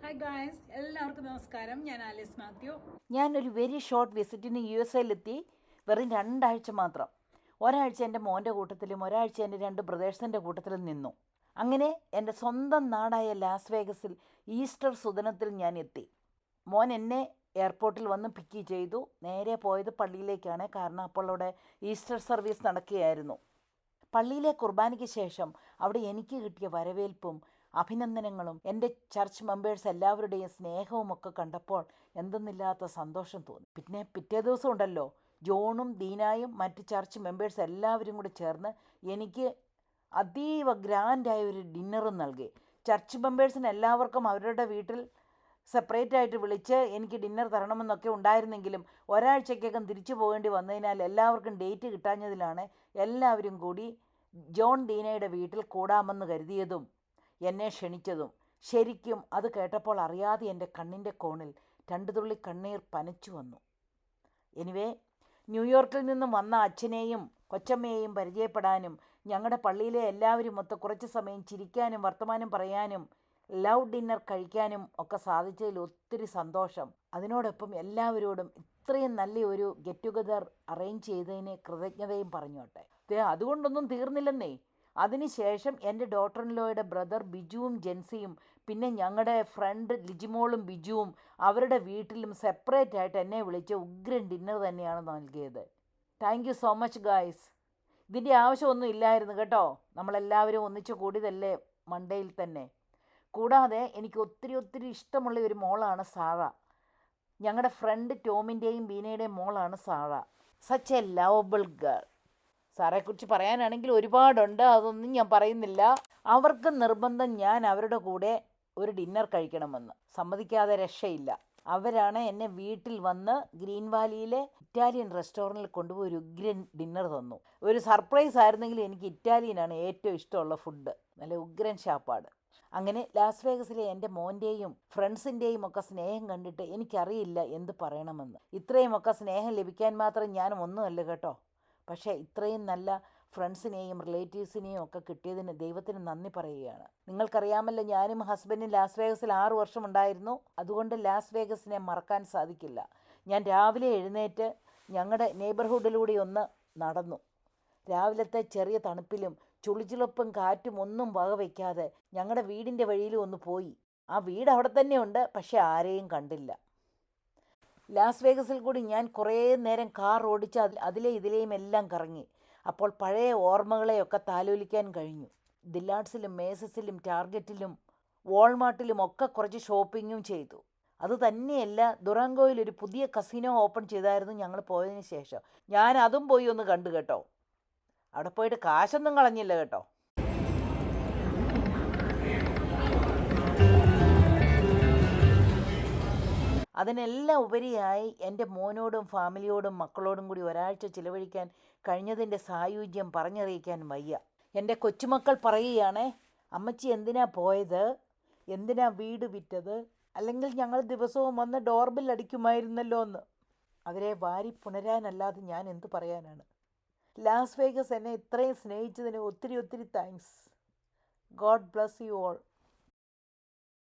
Hi guys, എല്ലാവർക്കും നമസ്കാരം. ഞാൻ ആലിസ് മാത്യു. ഞാനൊരു വെരി ഷോർട്ട് വിസിറ്റിന് USA വെറും 2 ആഴ്ച മാത്രം. ഒരാഴ്ച എൻ്റെ മോൻ്റെ കൂട്ടത്തിലും ഒരാഴ്ച എൻ്റെ 2 ബ്രദേഴ്സിൻ്റെ കൂട്ടത്തിലും നിന്നു. അങ്ങനെ എൻ്റെ സ്വന്തം നാടായ ലാസ് വേഗസിൽ ഈസ്റ്റർ സുദിനത്തിൽ ഞാൻ എത്തി. മോൻ എന്നെ എയർപോർട്ടിൽ വന്ന് പിക്ക് ചെയ്തു. നേരെ പോയത് പള്ളിയിലേക്കാണ്. കാരണം അപ്പോൾ അവിടെ ഈസ്റ്റർ സർവീസ് നടക്കുകയായിരുന്നു. പള്ളിയിലെ കുർബാനയ്ക്ക് ശേഷം അവിടെ എനിക്ക് കിട്ടിയ വരവേൽപ്പും അഭിനന്ദനങ്ങളും എൻ്റെ ചർച്ച് മെമ്പേഴ്സ് എല്ലാവരുടെയും സ്നേഹവും ഒക്കെ കണ്ടപ്പോൾ എന്തെന്നില്ലാത്ത സന്തോഷം തോന്നി. പിന്നെ പിറ്റേ ദിവസം ഉണ്ടല്ലോ, ജോണും ദീനായും മറ്റ് ചർച്ച് മെമ്പേഴ്സ് എല്ലാവരും കൂടി ചേർന്ന് എനിക്ക് അതീവ ഗ്രാൻഡായ ഒരു ഡിന്നറും നൽകി. ചർച്ച് മെമ്പേഴ്സിന് എല്ലാവർക്കും അവരുടെ വീട്ടിൽ സെപ്പറേറ്റ് ആയിട്ട് വിളിച്ച് എനിക്ക് ഡിന്നർ തരണമെന്നൊക്കെ ഉണ്ടായിരുന്നെങ്കിലും ഒരാഴ്ചക്കകം തിരിച്ചു പോകേണ്ടി വന്നതിനാൽ എല്ലാവർക്കും ഡേറ്റ് കിട്ടാഞ്ഞതിലാണ് എല്ലാവരും കൂടി ജോൺ ദീനയുടെ വീട്ടിൽ കൂടാമെന്ന് കരുതിയതും എന്നെ ക്ഷണിച്ചതും. ശരിക്കും അത് കേട്ടപ്പോൾ അറിയാതെ എൻ്റെ കണ്ണിൻ്റെ കോണിൽ 2 തുള്ളി കണ്ണീർ പനച്ചു വന്നു. എനിവേ, ന്യൂയോർക്കിൽ നിന്നും വന്ന അച്ഛനെയും കൊച്ചമ്മയെയും പരിചയപ്പെടാനും ഞങ്ങളുടെ പള്ളിയിലെ എല്ലാവരും മൊത്തം കുറച്ച് സമയം ചിരിക്കാനും വർത്തമാനം പറയാനും ലവ് ഡിന്നർ കഴിക്കാനും ഒക്കെ സാധിച്ചതിൽ ഒത്തിരി സന്തോഷം. അതിനോടൊപ്പം എല്ലാവരോടും ഇത്രയും നല്ല ഒരു ഗെറ്റ് ടുഗദർ അറേഞ്ച് ചെയ്തതിന് കൃതജ്ഞതയും പറഞ്ഞോട്ടെ. അതുകൊണ്ടൊന്നും തീർന്നില്ലെന്നേ. അതിനുശേഷം എൻ്റെ ഡോട്ടർ ഇൻ ലോയുടെ ബ്രദർ ബിജുവും ജെൻസിയും പിന്നെ ഞങ്ങളുടെ ഫ്രണ്ട് ലിജിമോളും ബിജുവും അവരുടെ വീട്ടിലും സെപ്പറേറ്റ് ആയിട്ട് എന്നെ വിളിച്ച് ഉഗ്രൻ ഡിന്നർ തന്നെയാണ് നൽകിയത്. Thank you so much guys. ഇതിൻ്റെ ആവശ്യമൊന്നും ഇല്ലായിരുന്നു കേട്ടോ. നമ്മളെല്ലാവരും ഒന്നിച്ച് കൂടിയതല്ലേ മൺഡേയിൽ തന്നെ. കൂടാതെ എനിക്ക് ഒത്തിരി ഇഷ്ടമുള്ള ഒരു മോളാണ് സാറ. ഞങ്ങളുടെ ഫ്രണ്ട് ടോമിൻ്റെയും ബീനയുടെയും മോളാണ് Sara. Such a lovable girl. സാറേക്കുറിച്ച് പറയാനാണെങ്കിൽ ഒരുപാടുണ്ട്, അതൊന്നും ഞാൻ പറയുന്നില്ല. അവർക്ക് നിർബന്ധം ഞാൻ അവരുടെ കൂടെ ഒരു ഡിന്നർ കഴിക്കണമെന്ന്. സമ്മതിക്കാതെ രക്ഷയില്ല. അവരാണ് എന്നെ വീട്ടിൽ വന്ന് ഗ്രീൻ വാലിയിലെ ഇറ്റാലിയൻ റെസ്റ്റോറൻറ്റിൽ കൊണ്ടുപോയി ഒരു ഉഗ്രൻ ഡിന്നർ തന്നു. ഒരു സർപ്രൈസ് ആയിരുന്നെങ്കിലും എനിക്ക് ഇറ്റാലിയനാണ് ഏറ്റവും ഇഷ്ടമുള്ള ഫുഡ്. നല്ല ഉഗ്രൻ ഷാപ്പാട്. അങ്ങനെ ലാസ് വേഗസിലെ എൻ്റെ മോൻ്റെയും ഫ്രണ്ട്സിൻ്റെയും ഒക്കെ സ്നേഹം കണ്ടിട്ട് എനിക്കറിയില്ല എന്ത് പറയണമെന്ന്. ഇത്രയുമൊക്കെ സ്നേഹം ലഭിക്കാൻ മാത്രം ഞാൻ ഒന്നുമല്ല കേട്ടോ. പക്ഷേ ഇത്രയും നല്ല ഫ്രണ്ട്സിനെയും റിലേറ്റീവ്സിനെയും ഒക്കെ കിട്ടിയതിന് ദൈവത്തിന് നന്ദി പറയുകയാണ്. നിങ്ങൾക്കറിയാമല്ലോ, ഞാനും ഹസ്ബൻഡും ലാസ് വേഗസിൽ 6 വർഷം ഉണ്ടായിരുന്നു. അതുകൊണ്ട് ലാസ് വേഗസിനെ മറക്കാൻ സാധിക്കില്ല. ഞാൻ രാവിലെ എഴുന്നേറ്റ് ഞങ്ങളുടെ നെയ്ബർഹുഡിലൂടെ ഒന്ന് നടന്നു. രാവിലത്തെ ചെറിയ തണുപ്പിലും ചുളിച്ചുളുപ്പും കാറ്റും ഒന്നും വകവയ്ക്കാതെ ഞങ്ങളുടെ വീടിൻ്റെ വഴിയിലും ഒന്ന് പോയി. ആ വീട് അവിടെ തന്നെയുണ്ട്, പക്ഷെ ആരെയും കണ്ടില്ല. ലാസ് വേഗസിൽ കൂടി ഞാൻ കുറേ നേരം കാർ ഓടിച്ച് അതിലെ ഇതിലെയും എല്ലാം കറങ്ങി. അപ്പോൾ പഴയ ഓർമ്മകളെയൊക്കെ താലോലിക്കാൻ കഴിഞ്ഞു. ദില്ലാഡ്സിലും മേസസിലും ടാർഗറ്റിലും വാൾമാർട്ടിലും ഒക്കെ കുറച്ച് ഷോപ്പിങ്ങും ചെയ്തു. അത് തന്നെയല്ല, ദുറാങ്കോയിൽ ഒരു പുതിയ കസിനോ ഓപ്പൺ ചെയ്തായിരുന്നു ഞങ്ങൾ പോയതിന് ശേഷം. ഞാൻ അതും പോയി ഒന്ന് കണ്ടു കേട്ടോ. അവിടെ പോയിട്ട് കാശൊന്നും കളഞ്ഞില്ല കേട്ടോ. അതിനെല്ലാം ഉപരിയായി എൻ്റെ മോനോടും ഫാമിലിയോടും മക്കളോടും കൂടി ഒരാഴ്ച ചിലവഴിക്കാൻ കഴിഞ്ഞതിൻ്റെ സായുജ്യം പറഞ്ഞറിയിക്കാൻ വയ്യ. എൻ്റെ കൊച്ചുമക്കൾ പറയുകയാണ്, അമ്മച്ചി എന്തിനാ പോയത്, എന്തിനാ വീട് വിറ്റത്, അല്ലെങ്കിൽ ഞങ്ങൾ ദിവസവും വന്ന് ഡോർബെൽ അടിക്കുമായിരുന്നല്ലോ എന്ന്. അവരെ വാരി പുണരാനല്ലാതെ ഞാൻ എന്ത് പറയാനാണ്. ലാസ് വേഗസ് എന്നെ ഇത്രയും സ്നേഹിച്ചതിന് ഒത്തിരി thanks. God bless you all.